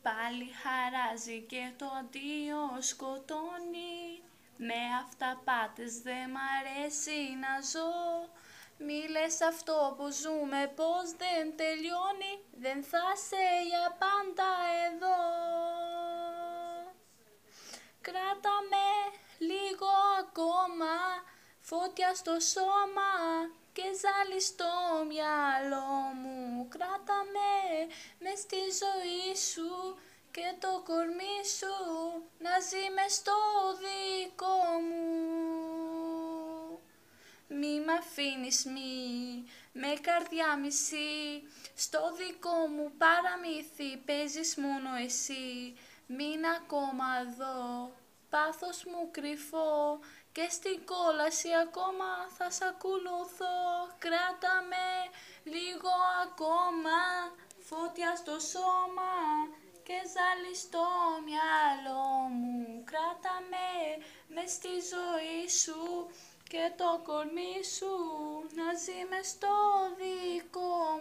Πάλι χαράζει και το αντίο σκοτώνει. Με αυταπάτες δε μ' αρέσει να ζω. Μη λες αυτό που ζούμε πως δεν τελειώνει. Δεν θα σε για πάντα εδώ. Κράτα με λίγο ακόμα, φώτια στο σώμα και ζάλι στο μυαλό μου. Κράτα με μες στη ζωή σου και το κορμί σου να ζει μες στο δικό μου. Μη μ' αφήνεις, με καρδιά μισή, στο δικό μου παραμύθι παίζεις μόνο εσύ. Μείν' ακόμα εδώ, πάθος μου κρυφό και στην κόλαση ακόμα θα σ' ακολουθώ. Κράτα με λίγο ακόμα, φώτια στο σώμα και ζάλι στο μυαλό μου. Κράτα με μες στη ζωή σου και το κορμί σου να ζει μες στο δικό